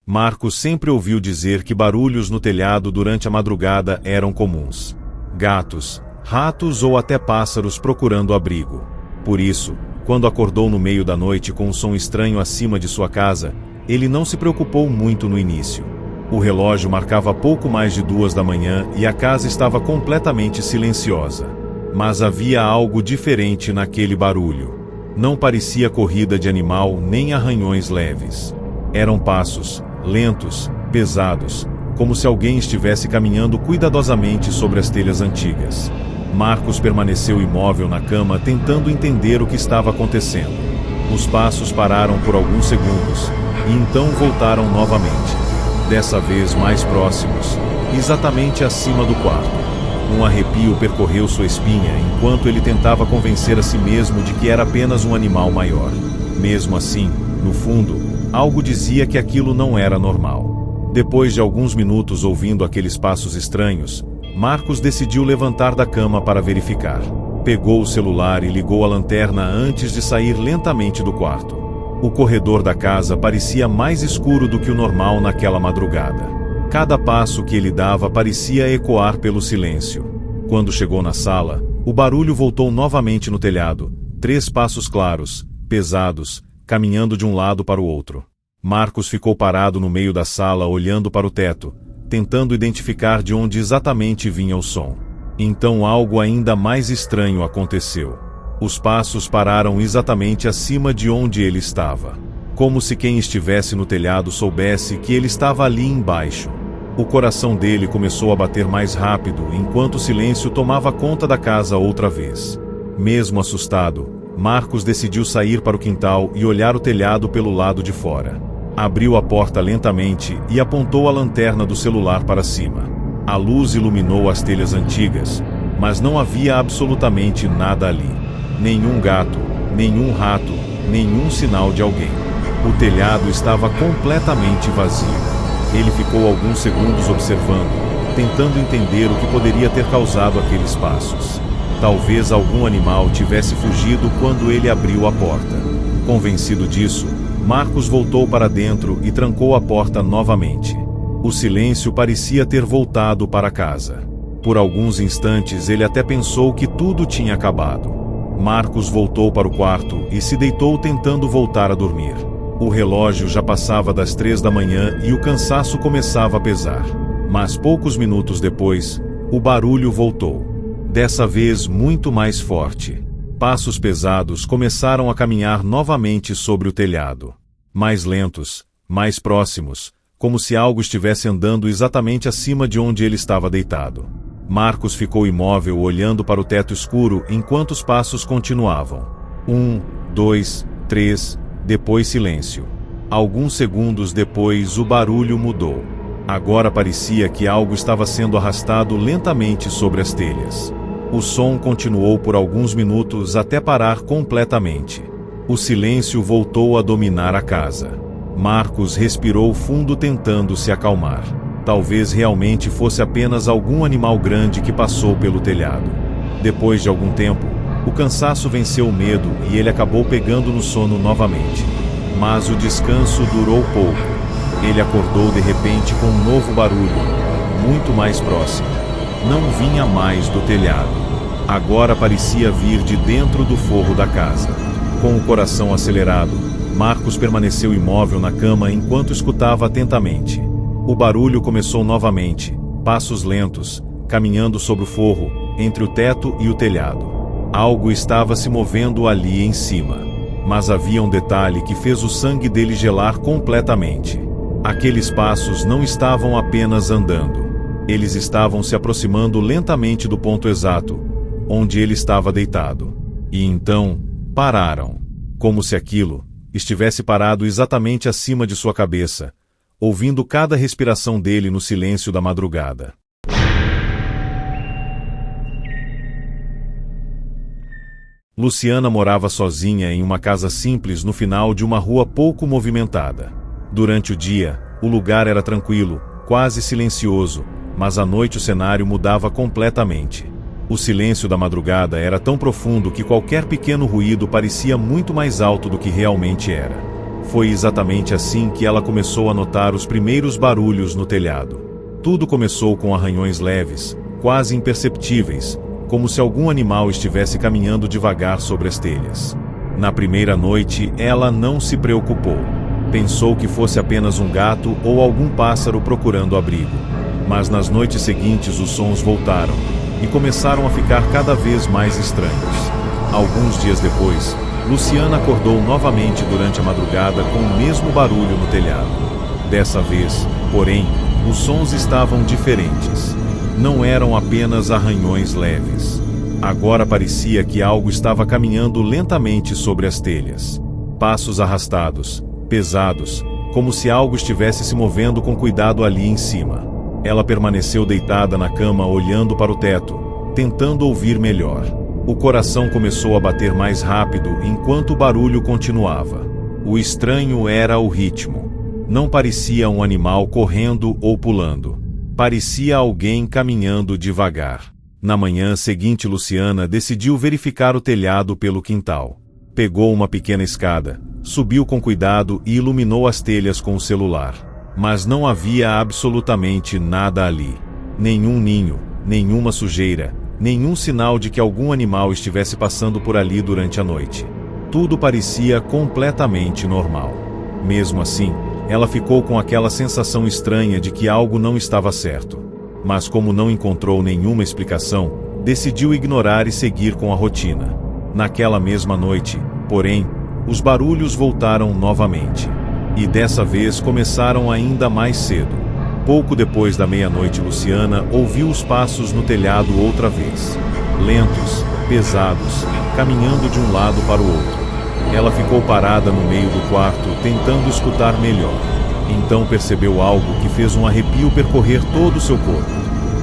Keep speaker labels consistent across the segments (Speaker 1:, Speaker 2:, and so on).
Speaker 1: Marcos sempre ouviu dizer que barulhos no telhado durante a madrugada eram comuns. Gatos, ratos ou até pássaros procurando abrigo. Por isso, quando acordou no meio da noite com um som estranho acima de sua casa, ele não se preocupou muito no início. O relógio marcava pouco mais de 2 da manhã e a casa estava completamente silenciosa. Mas havia algo diferente naquele barulho. Não parecia corrida de animal nem arranhões leves. Eram passos, lentos, pesados, como se alguém estivesse caminhando cuidadosamente sobre as telhas antigas. Marcos permaneceu imóvel na cama tentando entender o que estava acontecendo. Os passos pararam por alguns segundos, e então voltaram novamente. Dessa vez mais próximos, exatamente acima do quarto. Um arrepio percorreu sua espinha enquanto ele tentava convencer a si mesmo de que era apenas um animal maior. Mesmo assim, no fundo, algo dizia que aquilo não era normal. Depois de alguns minutos ouvindo aqueles passos estranhos, Marcos decidiu levantar da cama para verificar. Pegou o celular e ligou a lanterna antes de sair lentamente do quarto. O corredor da casa parecia mais escuro do que o normal naquela madrugada. Cada passo que ele dava parecia ecoar pelo silêncio. Quando chegou na sala, o barulho voltou novamente no telhado. 3 passos claros, pesados, caminhando de um lado para o outro. Marcos ficou parado no meio da sala olhando para o teto, tentando identificar de onde exatamente vinha o som. Então algo ainda mais estranho aconteceu. Os passos pararam exatamente acima de onde ele estava. Como se quem estivesse no telhado soubesse que ele estava ali embaixo. O coração dele começou a bater mais rápido enquanto o silêncio tomava conta da casa outra vez. Mesmo assustado, Marcos decidiu sair para o quintal e olhar o telhado pelo lado de fora. Abriu a porta lentamente e apontou a lanterna do celular para cima. A luz iluminou as telhas antigas, mas não havia absolutamente nada ali. Nenhum gato, nenhum rato, nenhum sinal de alguém. O telhado estava completamente vazio. Ele ficou alguns segundos observando, tentando entender o que poderia ter causado aqueles passos. Talvez algum animal tivesse fugido quando ele abriu a porta. Convencido disso, Marcos voltou para dentro e trancou a porta novamente. O silêncio parecia ter voltado para casa. Por alguns instantes ele até pensou que tudo tinha acabado. Marcos voltou para o quarto e se deitou tentando voltar a dormir. O relógio já passava das 3 da manhã e o cansaço começava a pesar. Mas poucos minutos depois, o barulho voltou. Dessa vez muito mais forte. Passos pesados começaram a caminhar novamente sobre o telhado. Mais lentos, mais próximos, como se algo estivesse andando exatamente acima de onde ele estava deitado. Marcos ficou imóvel olhando para o teto escuro enquanto os passos continuavam. 1, 2, 3, depois silêncio. Alguns segundos depois o barulho mudou. Agora parecia que algo estava sendo arrastado lentamente sobre as telhas. O som continuou por alguns minutos até parar completamente. O silêncio voltou a dominar a casa. Marcos respirou fundo tentando se acalmar. Talvez realmente fosse apenas algum animal grande que passou pelo telhado. Depois de algum tempo, o cansaço venceu o medo e ele acabou pegando no sono novamente. Mas o descanso durou pouco. Ele acordou de repente com um novo barulho, muito mais próximo. Não vinha mais do telhado. Agora parecia vir de dentro do forro da casa. Com o coração acelerado, Marcos permaneceu imóvel na cama enquanto escutava atentamente. O barulho começou novamente, passos lentos, caminhando sobre o forro, entre o teto e o telhado. Algo estava se movendo ali em cima. Mas havia um detalhe que fez o sangue dele gelar completamente. Aqueles passos não estavam apenas andando. Eles estavam se aproximando lentamente do ponto exato, onde ele estava deitado. E então, pararam. Como se aquilo estivesse parado exatamente acima de sua cabeça, ouvindo cada respiração dele no silêncio da madrugada. Luciana morava sozinha em uma casa simples no final de uma rua pouco movimentada. Durante o dia, o lugar era tranquilo, quase silencioso, mas à noite o cenário mudava completamente. O silêncio da madrugada era tão profundo que qualquer pequeno ruído parecia muito mais alto do que realmente era. Foi exatamente assim que ela começou a notar os primeiros barulhos no telhado. Tudo começou com arranhões leves, quase imperceptíveis, como se algum animal estivesse caminhando devagar sobre as telhas. Na primeira noite, ela não se preocupou. Pensou que fosse apenas um gato ou algum pássaro procurando abrigo. Mas nas noites seguintes os sons voltaram, e começaram a ficar cada vez mais estranhos. Alguns dias depois, Luciana acordou novamente durante a madrugada com o mesmo barulho no telhado. Dessa vez, porém, os sons estavam diferentes. Não eram apenas arranhões leves. Agora parecia que algo estava caminhando lentamente sobre as telhas. Passos arrastados, pesados, como se algo estivesse se movendo com cuidado ali em cima. Ela permaneceu deitada na cama olhando para o teto, tentando ouvir melhor. O coração começou a bater mais rápido enquanto o barulho continuava. O estranho era o ritmo. Não parecia um animal correndo ou pulando. Parecia alguém caminhando devagar. Na manhã seguinte, Luciana decidiu verificar o telhado pelo quintal. Pegou uma pequena escada, subiu com cuidado e iluminou as telhas com o celular. Mas não havia absolutamente nada ali. Nenhum ninho, nenhuma sujeira, nenhum sinal de que algum animal estivesse passando por ali durante a noite. Tudo parecia completamente normal. Mesmo assim, ela ficou com aquela sensação estranha de que algo não estava certo. Mas como não encontrou nenhuma explicação, decidiu ignorar e seguir com a rotina. Naquela mesma noite, porém, os barulhos voltaram novamente. E dessa vez começaram ainda mais cedo. Pouco depois da meia-noite, Luciana ouviu os passos no telhado outra vez. Lentos, pesados, caminhando de um lado para o outro. Ela ficou parada no meio do quarto, tentando escutar melhor. Então percebeu algo que fez um arrepio percorrer todo o seu corpo.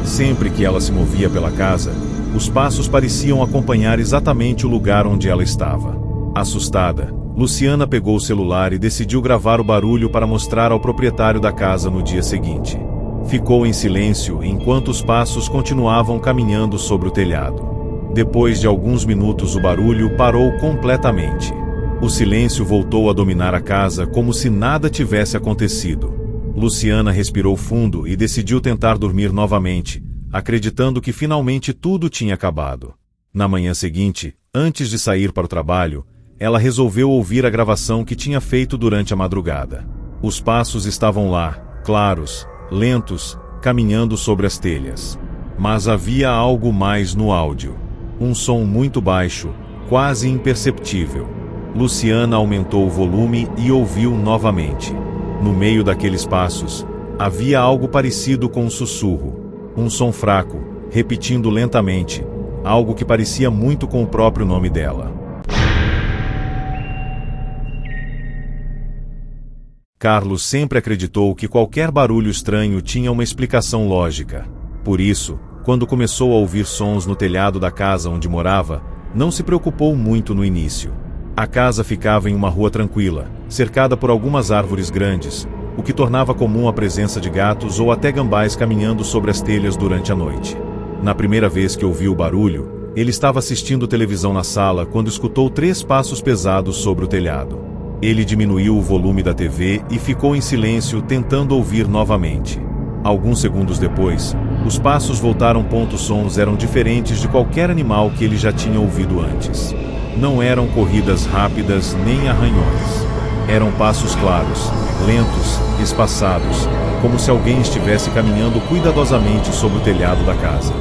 Speaker 1: Sempre que ela se movia pela casa, os passos pareciam acompanhar exatamente o lugar onde ela estava. Assustada, Luciana pegou o celular e decidiu gravar o barulho para mostrar ao proprietário da casa no dia seguinte. Ficou em silêncio enquanto os passos continuavam caminhando sobre o telhado. Depois de alguns minutos, o barulho parou completamente. O silêncio voltou a dominar a casa como se nada tivesse acontecido. Luciana respirou fundo e decidiu tentar dormir novamente, acreditando que finalmente tudo tinha acabado. Na manhã seguinte, antes de sair para o trabalho, ela resolveu ouvir a gravação que tinha feito durante a madrugada. Os passos estavam lá, claros, lentos, caminhando sobre as telhas. Mas havia algo mais no áudio. Um som muito baixo, quase imperceptível. Luciana aumentou o volume e ouviu novamente. No meio daqueles passos, havia algo parecido com um sussurro. Um som fraco, repetindo lentamente, algo que parecia muito com o próprio nome dela. Carlos sempre acreditou que qualquer barulho estranho tinha uma explicação lógica. Por isso, quando começou a ouvir sons no telhado da casa onde morava, não se preocupou muito no início. A casa ficava em uma rua tranquila, cercada por algumas árvores grandes, o que tornava comum a presença de gatos ou até gambás caminhando sobre as telhas durante a noite. Na primeira vez que ouviu o barulho, ele estava assistindo televisão na sala quando escutou 3 passos pesados sobre o telhado. Ele diminuiu o volume da TV e ficou em silêncio, tentando ouvir novamente. Alguns segundos depois, os passos voltaram. Os sons eram diferentes de qualquer animal que ele já tinha ouvido antes. Não eram corridas rápidas nem arranhões. Eram passos claros, lentos, espaçados, como se alguém estivesse caminhando cuidadosamente sobre o telhado da casa.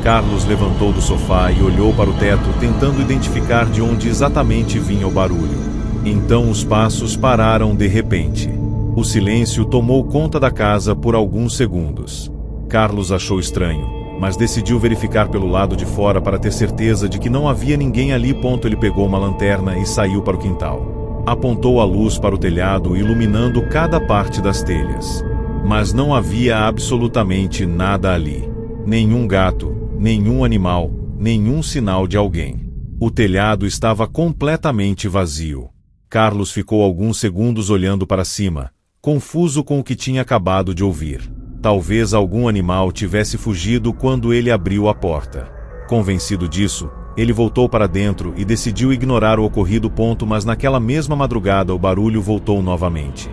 Speaker 1: Carlos levantou do sofá e olhou para o teto, tentando identificar de onde exatamente vinha o barulho. Então os passos pararam de repente. O silêncio tomou conta da casa por alguns segundos. Carlos achou estranho, mas decidiu verificar pelo lado de fora para ter certeza de que não havia ninguém ali. Ele pegou uma lanterna e saiu para o quintal. Apontou a luz para o telhado, iluminando cada parte das telhas. Mas não havia absolutamente nada ali. Nenhum gato, nenhum animal, nenhum sinal de alguém. O telhado estava completamente vazio. Carlos ficou alguns segundos olhando para cima, confuso com o que tinha acabado de ouvir. Talvez algum animal tivesse fugido quando ele abriu a porta. Convencido disso, ele voltou para dentro e decidiu ignorar o ocorrido. Mas naquela mesma madrugada o barulho voltou novamente.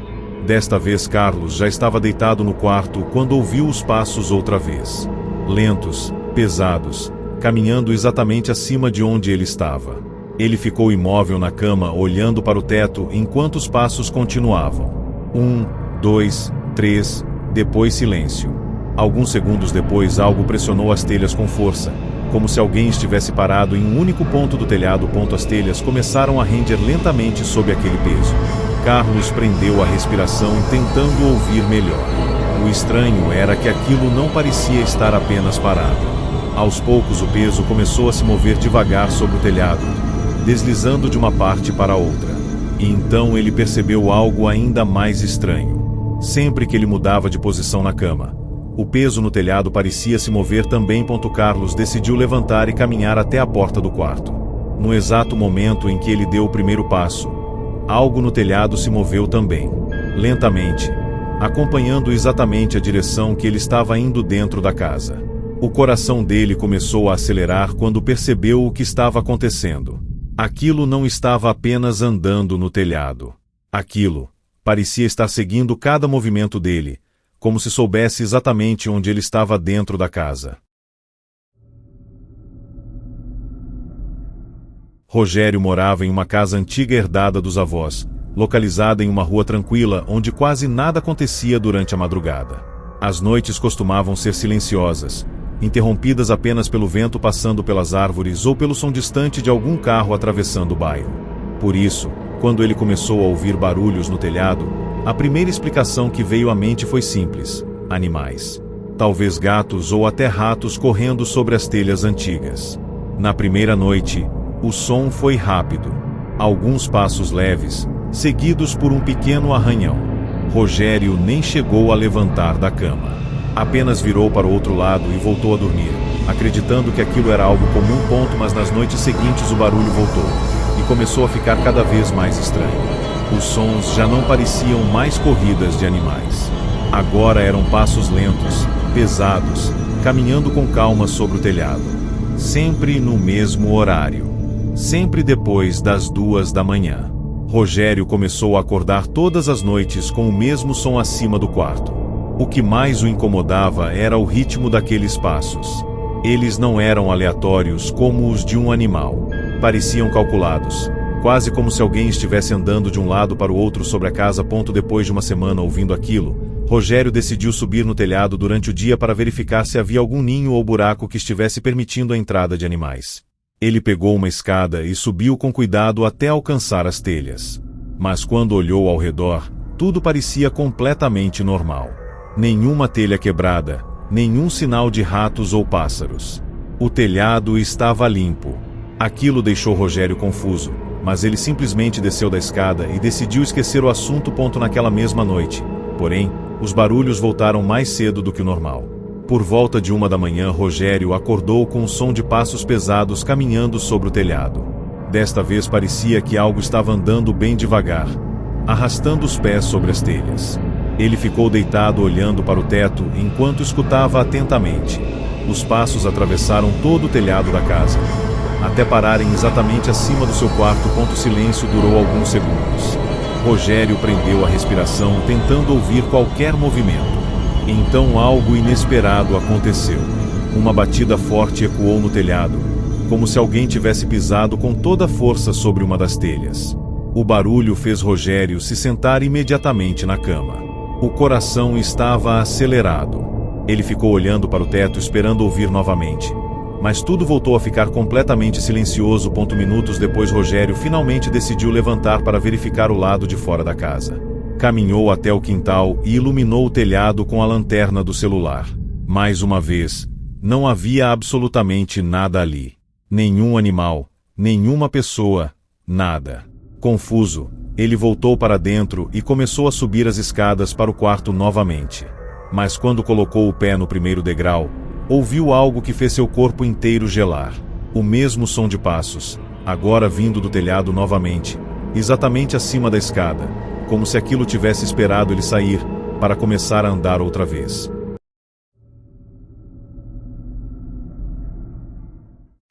Speaker 1: Desta vez Carlos já estava deitado no quarto quando ouviu os passos outra vez. Lentos, pesados, caminhando exatamente acima de onde ele estava. Ele ficou imóvel na cama olhando para o teto enquanto os passos continuavam. 1, 2, 3, depois silêncio. Alguns segundos depois algo pressionou as telhas com força, como se alguém estivesse parado em um único ponto do telhado. As telhas começaram a render lentamente sob aquele peso. Carlos prendeu a respiração tentando ouvir melhor. O estranho era que aquilo não parecia estar apenas parado. Aos poucos o peso começou a se mover devagar sobre o telhado, deslizando de uma parte para outra. E então ele percebeu algo ainda mais estranho. Sempre que ele mudava de posição na cama, o peso no telhado parecia se mover também. Carlos decidiu levantar e caminhar até a porta do quarto. No exato momento em que ele deu o primeiro passo, algo no telhado se moveu também, lentamente, acompanhando exatamente a direção que ele estava indo dentro da casa. O coração dele começou a acelerar quando percebeu o que estava acontecendo. Aquilo não estava apenas andando no telhado. Aquilo parecia estar seguindo cada movimento dele, como se soubesse exatamente onde ele estava dentro da casa. Rogério morava em uma casa antiga herdada dos avós, localizada em uma rua tranquila onde quase nada acontecia durante a madrugada. As noites costumavam ser silenciosas, interrompidas apenas pelo vento passando pelas árvores ou pelo som distante de algum carro atravessando o bairro. Por isso, quando ele começou a ouvir barulhos no telhado, a primeira explicação que veio à mente foi simples: animais. Talvez gatos ou até ratos correndo sobre as telhas antigas. Na primeira noite, o som foi rápido. Alguns passos leves, seguidos por um pequeno arranhão. Rogério nem chegou a levantar da cama. Apenas virou para o outro lado e voltou a dormir, acreditando que aquilo era algo comum. Mas nas noites seguintes o barulho voltou, e começou a ficar cada vez mais estranho. Os sons já não pareciam mais corridas de animais. Agora eram passos lentos, pesados, caminhando com calma sobre o telhado. Sempre no mesmo horário. Sempre depois das 2 da manhã. Rogério começou a acordar todas as noites com o mesmo som acima do quarto. O que mais o incomodava era o ritmo daqueles passos. Eles não eram aleatórios como os de um animal. Pareciam calculados, quase como se alguém estivesse andando de um lado para o outro sobre a casa. Depois de uma semana ouvindo aquilo, Rogério decidiu subir no telhado durante o dia para verificar se havia algum ninho ou buraco que estivesse permitindo a entrada de animais. Ele pegou uma escada e subiu com cuidado até alcançar as telhas. Mas quando olhou ao redor, tudo parecia completamente normal. Nenhuma telha quebrada, nenhum sinal de ratos ou pássaros. O telhado estava limpo. Aquilo deixou Rogério confuso, mas ele simplesmente desceu da escada e decidiu esquecer o assunto. Naquela mesma noite, porém, os barulhos voltaram mais cedo do que o normal. Por volta de 1 da manhã, Rogério acordou com um som de passos pesados caminhando sobre o telhado. Desta vez parecia que algo estava andando bem devagar, arrastando os pés sobre as telhas. Ele ficou deitado olhando para o teto enquanto escutava atentamente. Os passos atravessaram todo o telhado da casa, até pararem exatamente acima do seu quarto. O silêncio durou alguns segundos. Rogério prendeu a respiração tentando ouvir qualquer movimento. Então algo inesperado aconteceu. Uma batida forte ecoou no telhado, como se alguém tivesse pisado com toda a força sobre uma das telhas. O barulho fez Rogério se sentar imediatamente na cama. O coração estava acelerado. Ele ficou olhando para o teto esperando ouvir novamente. Mas tudo voltou a ficar completamente silencioso. Minutos depois, Rogério finalmente decidiu levantar para verificar o lado de fora da casa. Caminhou até o quintal e iluminou o telhado com a lanterna do celular. Mais uma vez, não havia absolutamente nada ali. Nenhum animal, nenhuma pessoa, nada. Confuso, ele voltou para dentro e começou a subir as escadas para o quarto novamente. Mas quando colocou o pé no primeiro degrau, ouviu algo que fez seu corpo inteiro gelar. O mesmo som de passos, agora vindo do telhado novamente, exatamente acima da escada, como se aquilo tivesse esperado ele sair, para começar a andar outra vez.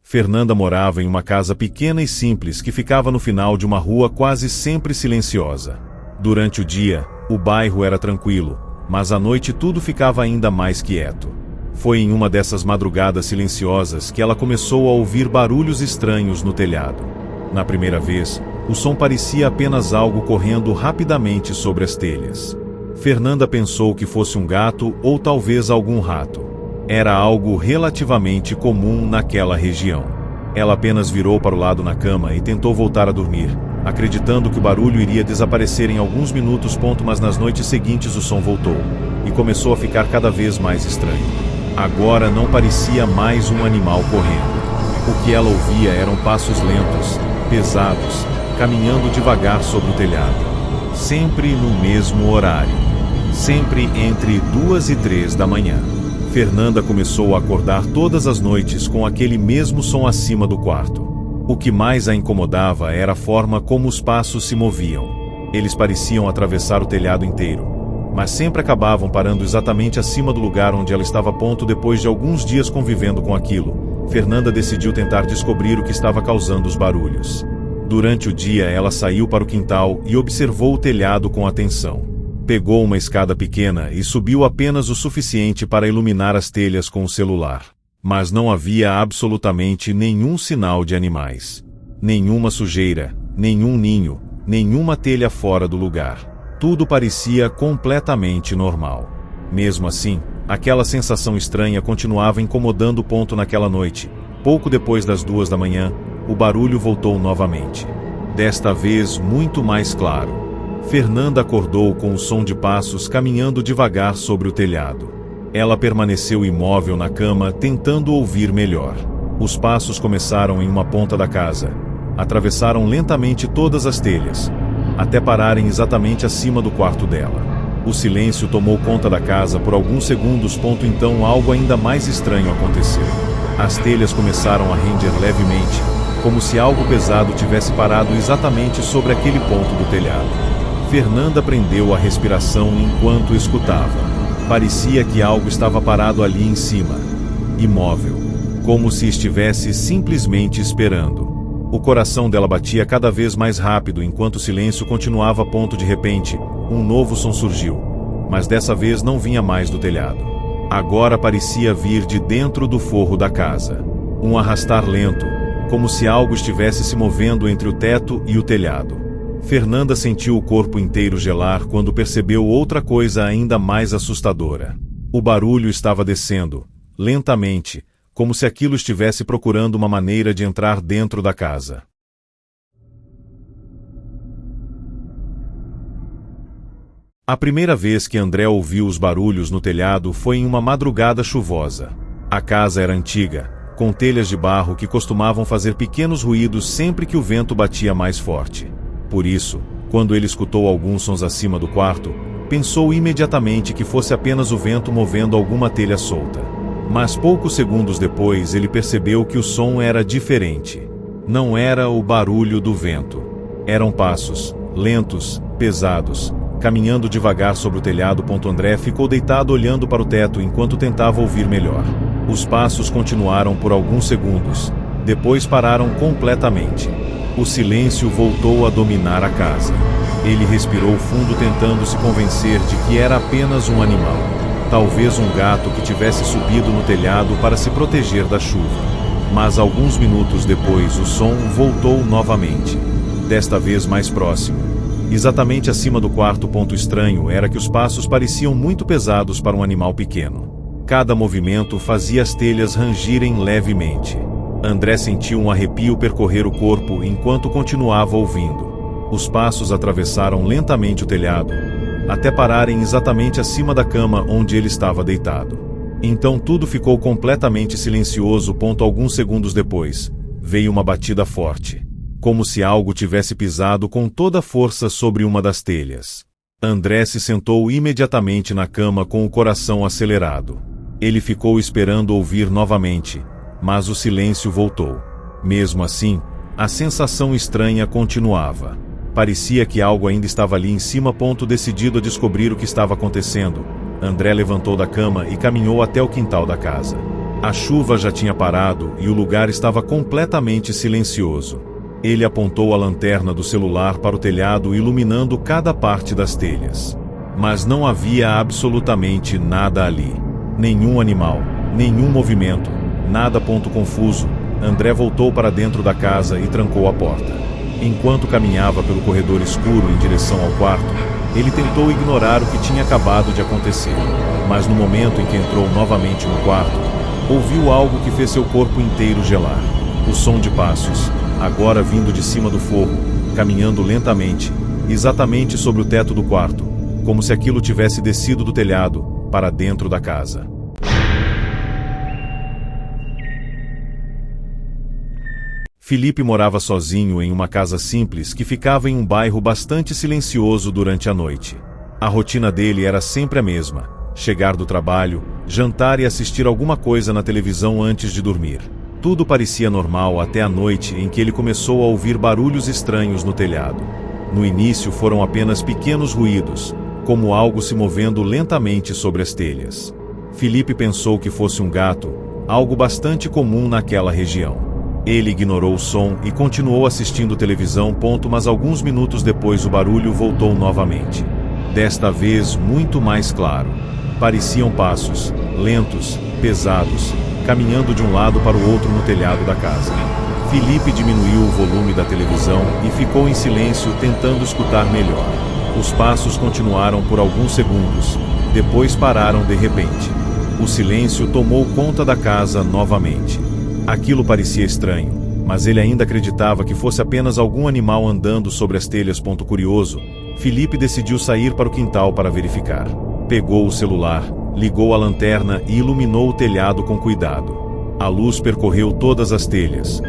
Speaker 1: Fernanda morava em uma casa pequena e simples que ficava no final de uma rua quase sempre silenciosa. Durante o dia, o bairro era tranquilo, mas à noite tudo ficava ainda mais quieto. Foi em uma dessas madrugadas silenciosas que ela começou a ouvir barulhos estranhos no telhado. Na primeira vez, o som parecia apenas algo correndo rapidamente sobre as telhas. Fernanda pensou que fosse um gato ou talvez algum rato. Era algo relativamente comum naquela região. Ela apenas virou para o lado na cama e tentou voltar a dormir, acreditando que o barulho iria desaparecer em alguns minutos. Mas nas noites seguintes o som voltou, e começou a ficar cada vez mais estranho. Agora não parecia mais um animal correndo. O que ela ouvia eram passos lentos, pesados, caminhando devagar sobre o telhado. Sempre no mesmo horário. Sempre entre 2 e 3 da manhã. Fernanda começou a acordar todas as noites com aquele mesmo som acima do quarto. O que mais a incomodava era a forma como os passos se moviam. Eles pareciam atravessar o telhado inteiro, mas sempre acabavam parando exatamente acima do lugar onde ela estava. Depois de alguns dias convivendo com aquilo, Fernanda decidiu tentar descobrir o que estava causando os barulhos. Durante o dia ela saiu para o quintal e observou o telhado com atenção. Pegou uma escada pequena e subiu apenas o suficiente para iluminar as telhas com o celular. Mas não havia absolutamente nenhum sinal de animais. Nenhuma sujeira, nenhum ninho, nenhuma telha fora do lugar. Tudo parecia completamente normal. Mesmo assim, aquela sensação estranha continuava incomodando. Naquela noite, pouco depois das 2 da manhã, o barulho voltou novamente. Desta vez muito mais claro. Fernanda acordou com o som de passos caminhando devagar sobre o telhado. Ela permaneceu imóvel na cama, tentando ouvir melhor. Os passos começaram em uma ponta da casa, atravessaram lentamente todas as telhas, até pararem exatamente acima do quarto dela. O silêncio tomou conta da casa por alguns segundos. Então algo ainda mais estranho aconteceu. As telhas começaram a render levemente, como se algo pesado tivesse parado exatamente sobre aquele ponto do telhado. Fernanda prendeu a respiração enquanto escutava. Parecia que algo estava parado ali em cima, imóvel, como se estivesse simplesmente esperando. O coração dela batia cada vez mais rápido enquanto o silêncio continuava. De repente, um novo som surgiu, mas dessa vez não vinha mais do telhado. Agora parecia vir de dentro do forro da casa. Um arrastar lento, como se algo estivesse se movendo entre o teto e o telhado. Fernanda sentiu o corpo inteiro gelar quando percebeu outra coisa ainda mais assustadora. O barulho estava descendo, lentamente, como se aquilo estivesse procurando uma maneira de entrar dentro da casa. A primeira vez que André ouviu os barulhos no telhado foi em uma madrugada chuvosa. A casa era antiga, com telhas de barro que costumavam fazer pequenos ruídos sempre que o vento batia mais forte. Por isso, quando ele escutou alguns sons acima do quarto, pensou imediatamente que fosse apenas o vento movendo alguma telha solta. Mas poucos segundos depois ele percebeu que o som era diferente. Não era o barulho do vento. Eram passos, lentos, pesados, caminhando devagar sobre o telhado. André ficou deitado olhando para o teto enquanto tentava ouvir melhor. Os passos continuaram por alguns segundos, depois pararam completamente. O silêncio voltou a dominar a casa. Ele respirou fundo tentando se convencer de que era apenas um animal. Talvez um gato que tivesse subido no telhado para se proteger da chuva. Mas alguns minutos depois o som voltou novamente. Desta vez mais próximo. Exatamente acima do quarto. Estranho era que os passos pareciam muito pesados para um animal pequeno. Cada movimento fazia as telhas rangirem levemente. André sentiu um arrepio percorrer o corpo enquanto continuava ouvindo. Os passos atravessaram lentamente o telhado, até pararem exatamente acima da cama onde ele estava deitado. Então tudo ficou completamente silencioso. Alguns segundos depois, veio uma batida forte, como se algo tivesse pisado com toda a força sobre uma das telhas. André se sentou imediatamente na cama com o coração acelerado. Ele ficou esperando ouvir novamente, mas o silêncio voltou. Mesmo assim, a sensação estranha continuava. Parecia que algo ainda estava ali em cima. Decidido a descobrir o que estava acontecendo, André levantou da cama e caminhou até o quintal da casa. A chuva já tinha parado e o lugar estava completamente silencioso. Ele apontou a lanterna do celular para o telhado, iluminando cada parte das telhas. Mas não havia absolutamente nada ali. Nenhum animal, nenhum movimento, nada. Confuso, André voltou para dentro da casa e trancou a porta. Enquanto caminhava pelo corredor escuro em direção ao quarto, ele tentou ignorar o que tinha acabado de acontecer. Mas no momento em que entrou novamente no quarto, ouviu algo que fez seu corpo inteiro gelar. O som de passos, agora vindo de cima do forro, caminhando lentamente, exatamente sobre o teto do quarto, como se aquilo tivesse descido do telhado para dentro da casa. Felipe morava sozinho em uma casa simples que ficava em um bairro bastante silencioso durante a noite. A rotina dele era sempre a mesma: chegar do trabalho, jantar e assistir alguma coisa na televisão antes de dormir. Tudo parecia normal até a noite em que ele começou a ouvir barulhos estranhos no telhado. No início foram apenas pequenos ruídos, como algo se movendo lentamente sobre as telhas. Felipe pensou que fosse um gato, algo bastante comum naquela região. Ele ignorou o som e continuou assistindo televisão. Mas alguns minutos depois o barulho voltou novamente. Desta vez muito mais claro. Pareciam passos, lentos, pesados, caminhando de um lado para o outro no telhado da casa. Felipe diminuiu o volume da televisão e ficou em silêncio, tentando escutar melhor. Os passos continuaram por alguns segundos, depois pararam de repente. O silêncio tomou conta da casa novamente. Aquilo parecia estranho, mas ele ainda acreditava que fosse apenas algum animal andando sobre as telhas. Curioso, Felipe decidiu sair para o quintal para verificar. Pegou o celular, ligou a lanterna e iluminou o telhado com cuidado. A luz percorreu todas as telhas,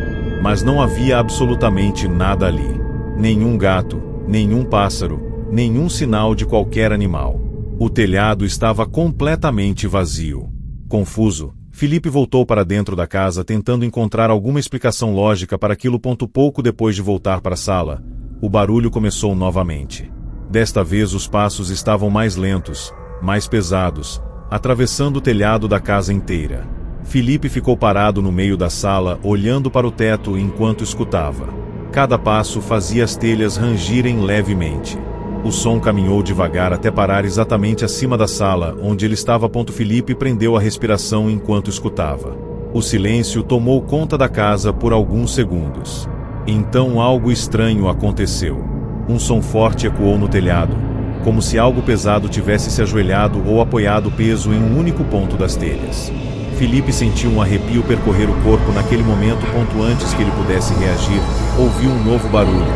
Speaker 1: mas não havia absolutamente nada ali. Nenhum gato, nenhum pássaro, nenhum sinal de qualquer animal. O telhado estava completamente vazio. Confuso, Felipe voltou para dentro da casa tentando encontrar alguma explicação lógica para aquilo. Pouco depois de voltar para a sala, o barulho começou novamente. Desta vez os passos estavam mais lentos, mais pesados, atravessando o telhado da casa inteira. Felipe ficou parado no meio da sala, olhando para o teto enquanto escutava. Cada passo fazia as telhas rangirem levemente. O som caminhou devagar até parar exatamente acima da sala onde ele estava. Felipe prendeu a respiração enquanto escutava. O silêncio tomou conta da casa por alguns segundos. Então algo estranho aconteceu. Um som forte ecoou no telhado, como se algo pesado tivesse se ajoelhado ou apoiado peso em um único ponto das telhas. Felipe sentiu um arrepio percorrer o corpo naquele momento. Antes que ele pudesse reagir, ouviu um novo barulho,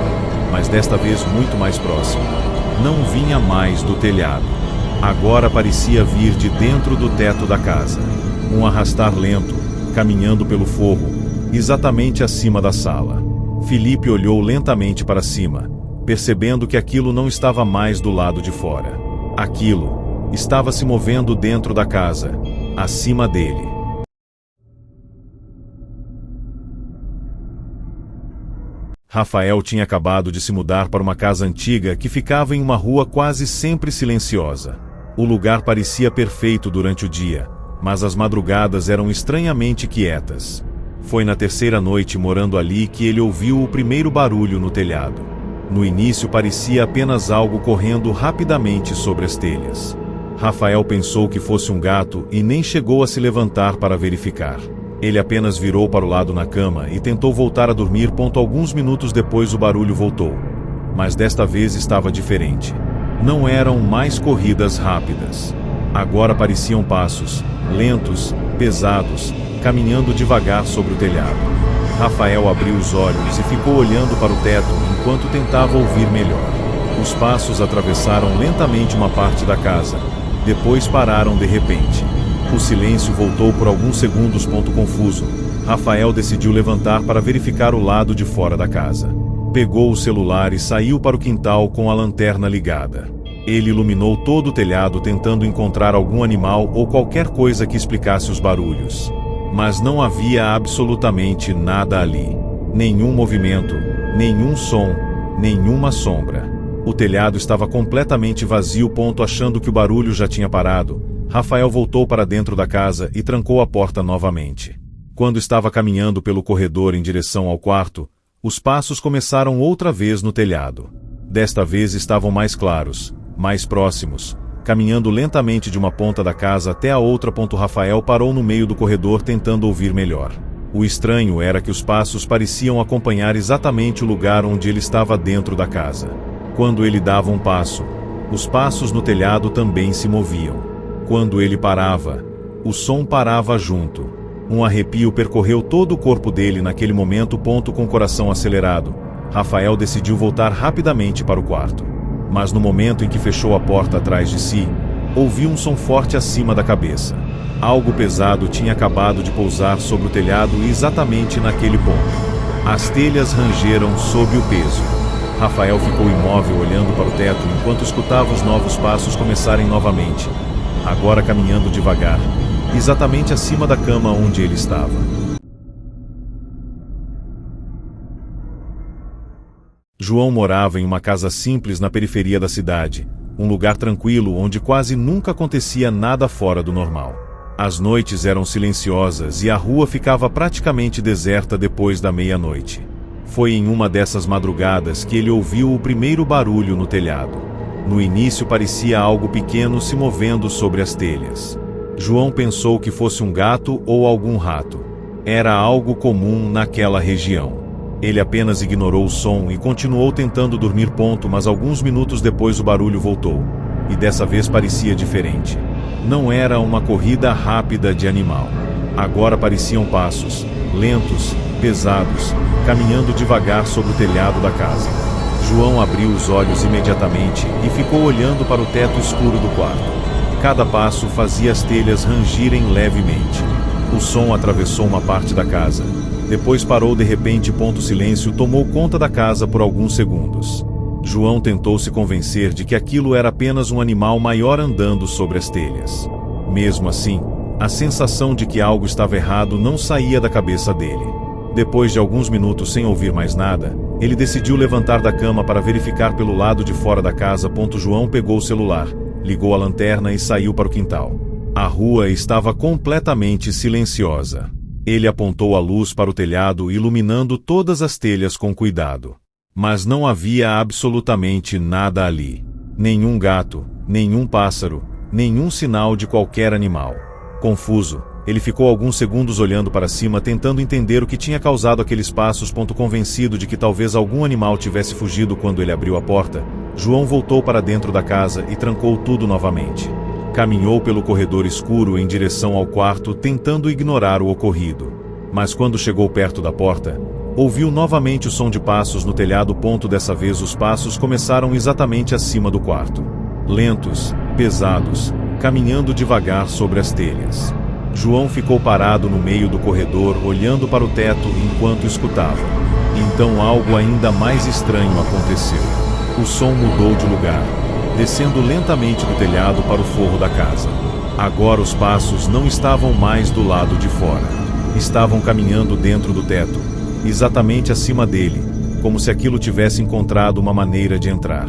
Speaker 1: mas desta vez muito mais próximo. Não vinha mais do telhado. Agora parecia vir de dentro do teto da casa. Um arrastar lento, caminhando pelo forro, exatamente acima da sala. Felipe olhou lentamente para cima, percebendo que aquilo não estava mais do lado de fora. Aquilo estava se movendo dentro da casa, acima dele. Rafael tinha acabado de se mudar para uma casa antiga que ficava em uma rua quase sempre silenciosa. O lugar parecia perfeito durante o dia, mas as madrugadas eram estranhamente quietas. Foi na terceira noite morando ali que ele ouviu o primeiro barulho no telhado. No início parecia apenas algo correndo rapidamente sobre as telhas. Rafael pensou que fosse um gato e nem chegou a se levantar para verificar. Ele apenas virou para o lado na cama e tentou voltar a dormir. Alguns minutos depois o barulho voltou. Mas desta vez estava diferente. Não eram mais corridas rápidas. Agora pareciam passos, lentos, pesados, caminhando devagar sobre o telhado. Rafael abriu os olhos e ficou olhando para o teto enquanto tentava ouvir melhor. Os passos atravessaram lentamente uma parte da casa. Depois pararam de repente. O silêncio voltou por alguns segundos. Confuso, Rafael decidiu levantar para verificar o lado de fora da casa. Pegou o celular e saiu para o quintal com a lanterna ligada. Ele iluminou todo o telhado tentando encontrar algum animal ou qualquer coisa que explicasse os barulhos. Mas não havia absolutamente nada ali. Nenhum movimento, nenhum som, nenhuma sombra. O telhado estava completamente vazio. Achando que o barulho já tinha parado, Rafael voltou para dentro da casa e trancou a porta novamente. Quando estava caminhando pelo corredor em direção ao quarto, os passos começaram outra vez no telhado. Desta vez estavam mais claros, mais próximos, caminhando lentamente de uma ponta da casa até a outra. Rafael parou no meio do corredor tentando ouvir melhor. O estranho era que os passos pareciam acompanhar exatamente o lugar onde ele estava dentro da casa. Quando ele dava um passo, os passos no telhado também se moviam. Quando ele parava, o som parava junto. Um arrepio percorreu todo o corpo dele naquele momento. Com o coração acelerado, Rafael decidiu voltar rapidamente para o quarto. Mas no momento em que fechou a porta atrás de si, ouviu um som forte acima da cabeça. Algo pesado tinha acabado de pousar sobre o telhado exatamente naquele ponto. As telhas rangeram sob o peso. Rafael ficou imóvel olhando para o teto enquanto escutava os novos passos começarem novamente, agora caminhando devagar, exatamente acima da cama onde ele estava. João morava em uma casa simples na periferia da cidade, um lugar tranquilo onde quase nunca acontecia nada fora do normal. As noites eram silenciosas e a rua ficava praticamente deserta depois da meia-noite. Foi em uma dessas madrugadas que ele ouviu o primeiro barulho no telhado. No início parecia algo pequeno se movendo sobre as telhas. João pensou que fosse um gato ou algum rato. Era algo comum naquela região. Ele apenas ignorou o som e continuou tentando dormir. Mas alguns minutos depois o barulho voltou. E dessa vez parecia diferente. Não era uma corrida rápida de animal. Agora pareciam passos, lentos, pesados, caminhando devagar sobre o telhado da casa. João abriu os olhos imediatamente e ficou olhando para o teto escuro do quarto. Cada passo fazia as telhas rangirem levemente. O som atravessou uma parte da casa. Depois parou de repente. Silêncio tomou conta da casa por alguns segundos. João tentou se convencer de que aquilo era apenas um animal maior andando sobre as telhas. Mesmo assim, a sensação de que algo estava errado não saía da cabeça dele. Depois de alguns minutos sem ouvir mais nada, ele decidiu levantar da cama para verificar pelo lado de fora da casa. João pegou o celular, ligou a lanterna e saiu para o quintal. A rua estava completamente silenciosa. Ele apontou a luz para o telhado, iluminando todas as telhas com cuidado. Mas não havia absolutamente nada ali. Nenhum gato, nenhum pássaro, nenhum sinal de qualquer animal. Confuso, ele ficou alguns segundos olhando para cima tentando entender o que tinha causado aqueles passos. Convencido de que talvez algum animal tivesse fugido quando ele abriu a porta, João voltou para dentro da casa e trancou tudo novamente. Caminhou pelo corredor escuro em direção ao quarto tentando ignorar o ocorrido. Mas quando chegou perto da porta, ouviu novamente o som de passos no telhado. Dessa vez os passos começaram exatamente acima do quarto. Lentos, pesados, caminhando devagar sobre as telhas. João ficou parado no meio do corredor olhando para o teto enquanto escutava. Então algo ainda mais estranho aconteceu. O som mudou de lugar, descendo lentamente do telhado para o forro da casa. Agora os passos não estavam mais do lado de fora. Estavam caminhando dentro do teto, exatamente acima dele, como se aquilo tivesse encontrado uma maneira de entrar.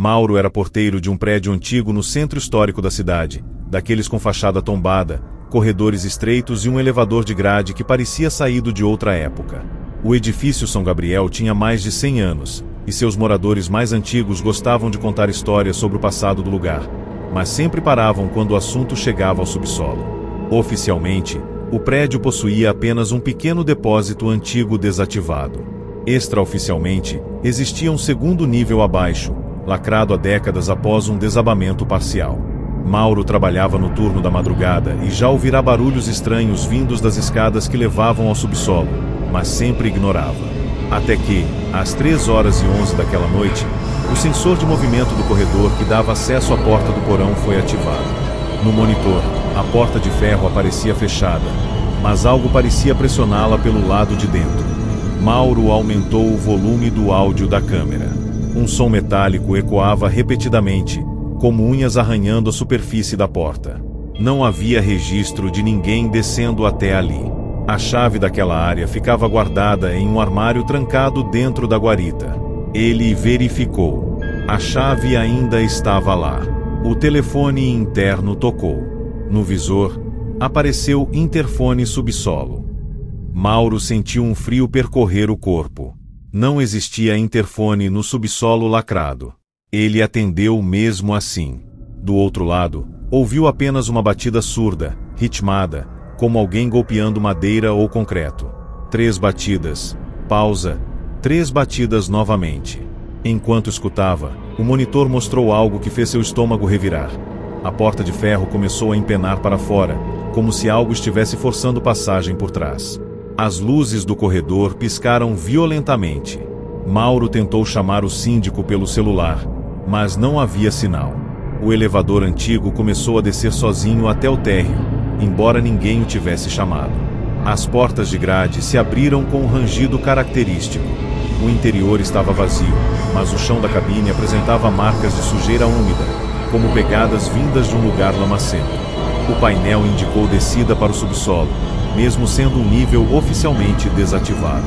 Speaker 1: Mauro era porteiro de um prédio antigo no centro histórico da cidade, daqueles com fachada tombada, corredores estreitos e um elevador de grade que parecia saído de outra época. O edifício São Gabriel tinha mais de 100 anos, e seus moradores mais antigos gostavam de contar histórias sobre o passado do lugar, mas sempre paravam quando o assunto chegava ao subsolo. Oficialmente, o prédio possuía apenas um pequeno depósito antigo desativado. Extraoficialmente, existia um segundo nível abaixo, lacrado há décadas após um desabamento parcial. Mauro trabalhava no turno da madrugada e já ouvirá barulhos estranhos vindos das escadas que levavam ao subsolo, mas sempre ignorava. Até que, às 3h11 daquela noite, o sensor de movimento do corredor que dava acesso à porta do porão foi ativado. No monitor, a porta de ferro aparecia fechada, mas algo parecia pressioná-la pelo lado de dentro. Mauro aumentou o volume do áudio da câmera. Um som metálico ecoava repetidamente, como unhas arranhando a superfície da porta. Não havia registro de ninguém descendo até ali. A chave daquela área ficava guardada em um armário trancado dentro da guarita. Ele verificou. A chave ainda estava lá. O telefone interno tocou. No visor, apareceu interfone subsolo. Mauro sentiu um frio percorrer o corpo. Não existia interfone no subsolo lacrado. Ele atendeu mesmo assim. Do outro lado, ouviu apenas uma batida surda, ritmada, como alguém golpeando madeira ou concreto. 3 batidas. Pausa. 3 batidas novamente. Enquanto escutava, o monitor mostrou algo que fez seu estômago revirar. A porta de ferro começou a empenar para fora, como se algo estivesse forçando passagem por trás. As luzes do corredor piscaram violentamente. Mauro tentou chamar o síndico pelo celular, mas não havia sinal. O elevador antigo começou a descer sozinho até o térreo, embora ninguém o tivesse chamado. As portas de grade se abriram com um rangido característico. O interior estava vazio, mas o chão da cabine apresentava marcas de sujeira úmida, como pegadas vindas de um lugar lamacento. O painel indicou descida para o subsolo, mesmo sendo um nível oficialmente desativado.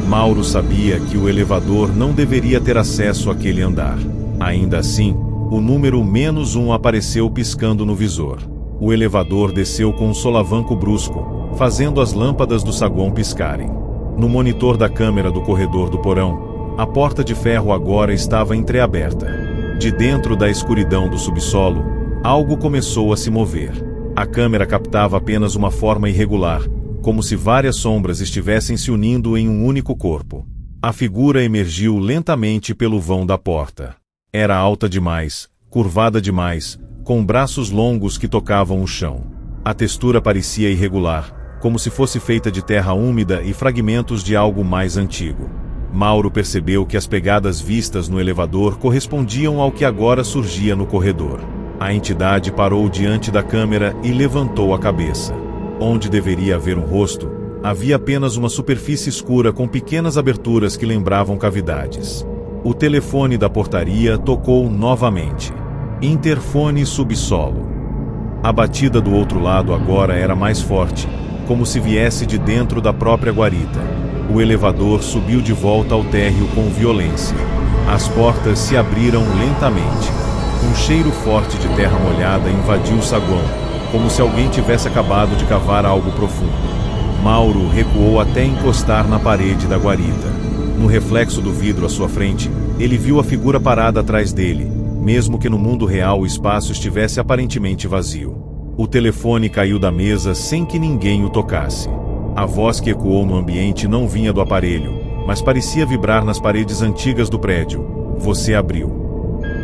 Speaker 1: Mauro sabia que o elevador não deveria ter acesso àquele andar. Ainda assim, o número -1 apareceu piscando no visor. O elevador desceu com um solavanco brusco, fazendo as lâmpadas do saguão piscarem. No monitor da câmera do corredor do porão, a porta de ferro agora estava entreaberta. De dentro da escuridão do subsolo, algo começou a se mover. A câmera captava apenas uma forma irregular, como se várias sombras estivessem se unindo em um único corpo. A figura emergiu lentamente pelo vão da porta. Era alta demais, curvada demais, com braços longos que tocavam o chão. A textura parecia irregular, como se fosse feita de terra úmida e fragmentos de algo mais antigo. Mauro percebeu que as pegadas vistas no elevador correspondiam ao que agora surgia no corredor. A entidade parou diante da câmera e levantou a cabeça. Onde deveria haver um rosto, havia apenas uma superfície escura com pequenas aberturas que lembravam cavidades. O telefone da portaria tocou novamente. Interfone subsolo. A batida do outro lado agora era mais forte, como se viesse de dentro da própria guarita. O elevador subiu de volta ao térreo com violência. As portas se abriram lentamente. Um cheiro forte de terra molhada invadiu o saguão, como se alguém tivesse acabado de cavar algo profundo. Mauro recuou até encostar na parede da guarita. No reflexo do vidro à sua frente, ele viu a figura parada atrás dele, mesmo que no mundo real o espaço estivesse aparentemente vazio. O telefone caiu da mesa sem que ninguém o tocasse. A voz que ecoou no ambiente não vinha do aparelho, mas parecia vibrar nas paredes antigas do prédio. Você abriu.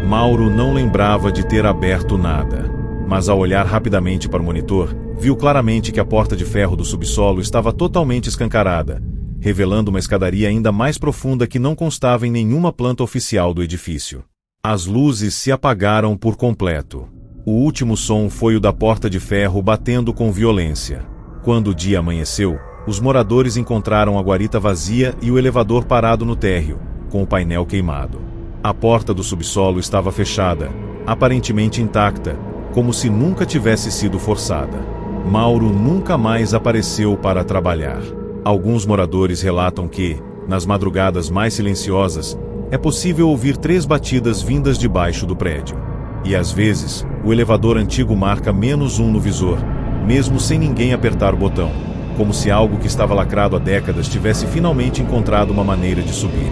Speaker 1: Mauro não lembrava de ter aberto nada, mas ao olhar rapidamente para o monitor, viu claramente que a porta de ferro do subsolo estava totalmente escancarada, revelando uma escadaria ainda mais profunda que não constava em nenhuma planta oficial do edifício. As luzes se apagaram por completo. O último som foi o da porta de ferro batendo com violência. Quando o dia amanheceu, os moradores encontraram a guarita vazia e o elevador parado no térreo, com o painel queimado. A porta do subsolo estava fechada, aparentemente intacta, como se nunca tivesse sido forçada. Mauro nunca mais apareceu para trabalhar. Alguns moradores relatam que, nas madrugadas mais silenciosas, é possível ouvir 3 batidas vindas de baixo do prédio. E às vezes, o elevador antigo marca -1 no visor, mesmo sem ninguém apertar o botão, como se algo que estava lacrado há décadas tivesse finalmente encontrado uma maneira de subir.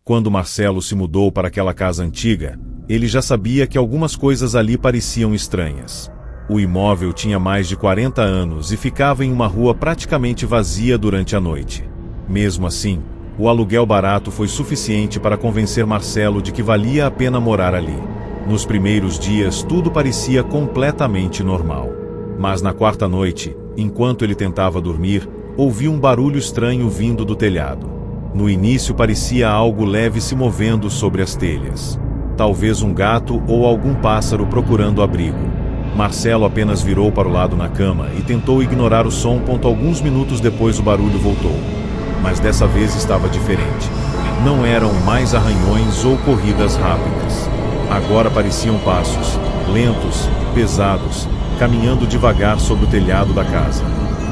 Speaker 1: Quando Marcelo se mudou para aquela casa antiga, ele já sabia que algumas coisas ali pareciam estranhas. O imóvel tinha mais de 40 anos e ficava em uma rua praticamente vazia durante a noite. Mesmo assim, o aluguel barato foi suficiente para convencer Marcelo de que valia a pena morar ali. Nos primeiros dias, tudo parecia completamente normal. Mas na 4ª noite, enquanto ele tentava dormir, ouviu um barulho estranho vindo do telhado. No início parecia algo leve se movendo sobre as telhas. Talvez um gato ou algum pássaro procurando abrigo. Marcelo apenas virou para o lado na cama e tentou ignorar o som. Alguns minutos depois o barulho voltou. Mas dessa vez estava diferente. Não eram mais arranhões ou corridas rápidas. Agora pareciam passos, lentos, pesados, caminhando devagar sobre o telhado da casa.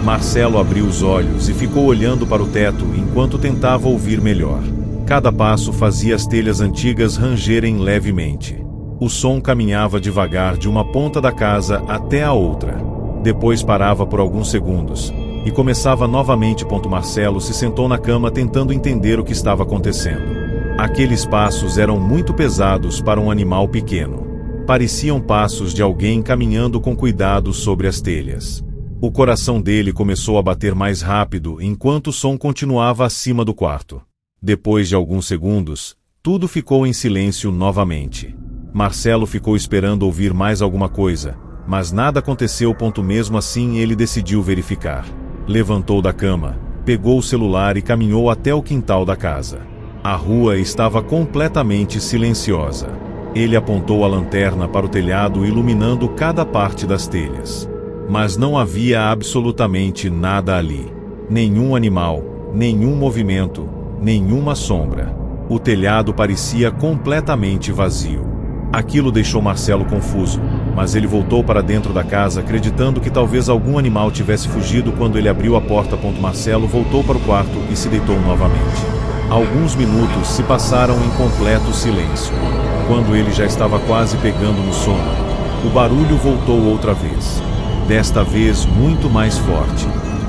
Speaker 1: Marcelo abriu os olhos e ficou olhando para o teto enquanto tentava ouvir melhor. Cada passo fazia as telhas antigas rangerem levemente. O som caminhava devagar de uma ponta da casa até a outra. Depois parava por alguns segundos e começava novamente. Marcelo se sentou na cama tentando entender o que estava acontecendo. Aqueles passos eram muito pesados para um animal pequeno. Pareciam passos de alguém caminhando com cuidado sobre as telhas. O coração dele começou a bater mais rápido enquanto o som continuava acima do quarto. Depois de alguns segundos, tudo ficou em silêncio novamente. Marcelo ficou esperando ouvir mais alguma coisa, mas nada aconteceu. Mesmo assim, ele decidiu verificar. Levantou da cama, pegou o celular e caminhou até o quintal da casa. A rua estava completamente silenciosa. Ele apontou a lanterna para o telhado, iluminando cada parte das telhas. Mas não havia absolutamente nada ali. Nenhum animal, nenhum movimento, nenhuma sombra. O telhado parecia completamente vazio. Aquilo deixou Marcelo confuso, mas ele voltou para dentro da casa acreditando que talvez algum animal tivesse fugido. Quando ele abriu a porta, Marcelo voltou para o quarto e se deitou novamente. Alguns minutos se passaram em completo silêncio. Quando ele já estava quase pegando no sono, o barulho voltou outra vez. Desta vez muito mais forte.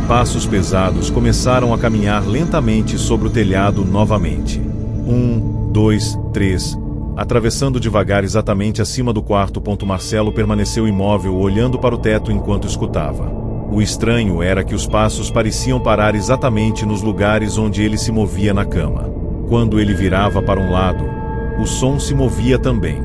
Speaker 1: Passos pesados começaram a caminhar lentamente sobre o telhado novamente. 1, 2, 3... Atravessando devagar exatamente acima do quarto. Marcelo permaneceu imóvel olhando para o teto enquanto escutava. O estranho era que os passos pareciam parar exatamente nos lugares onde ele se movia na cama. Quando ele virava para um lado, o som se movia também.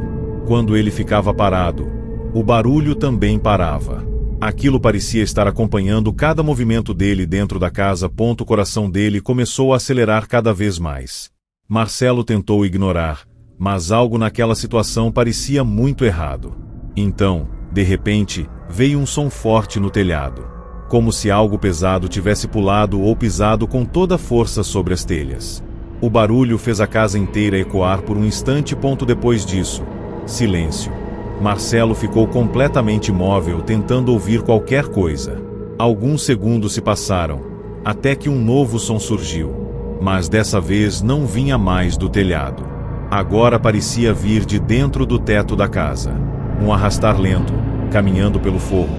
Speaker 1: Quando ele ficava parado, o barulho também parava. Aquilo parecia estar acompanhando cada movimento dele dentro da casa. O coração dele começou a acelerar cada vez mais. Marcelo tentou ignorar, mas algo naquela situação parecia muito errado. Então, de repente, veio um som forte no telhado. Como se algo pesado tivesse pulado ou pisado com toda a força sobre as telhas. O barulho fez a casa inteira ecoar por um instante. Depois disso, silêncio. Marcelo ficou completamente imóvel tentando ouvir qualquer coisa. Alguns segundos se passaram, até que um novo som surgiu. Mas dessa vez não vinha mais do telhado. Agora parecia vir de dentro do teto da casa. Um arrastar lento, caminhando pelo forro.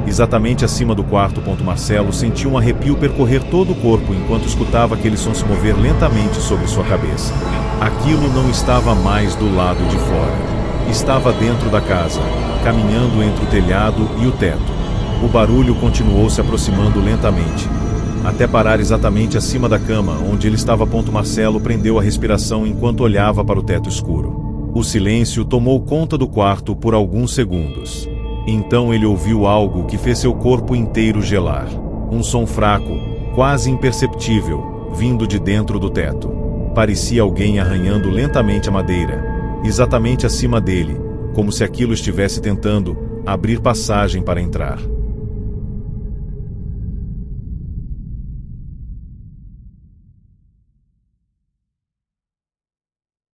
Speaker 1: Exatamente acima do quarto. Marcelo sentiu um arrepio percorrer todo o corpo enquanto escutava aquele som se mover lentamente sobre sua cabeça. Aquilo não estava mais do lado de fora. Estava dentro da casa, caminhando entre o telhado e o teto. O barulho continuou se aproximando lentamente, até parar exatamente acima da cama onde ele estava. Marcelo prendeu a respiração enquanto olhava para o teto escuro. O silêncio tomou conta do quarto por alguns segundos. Então ele ouviu algo que fez seu corpo inteiro gelar. Um som fraco, quase imperceptível, vindo de dentro do teto. Parecia alguém arranhando lentamente a madeira, exatamente acima dele, como se aquilo estivesse tentando abrir passagem para entrar.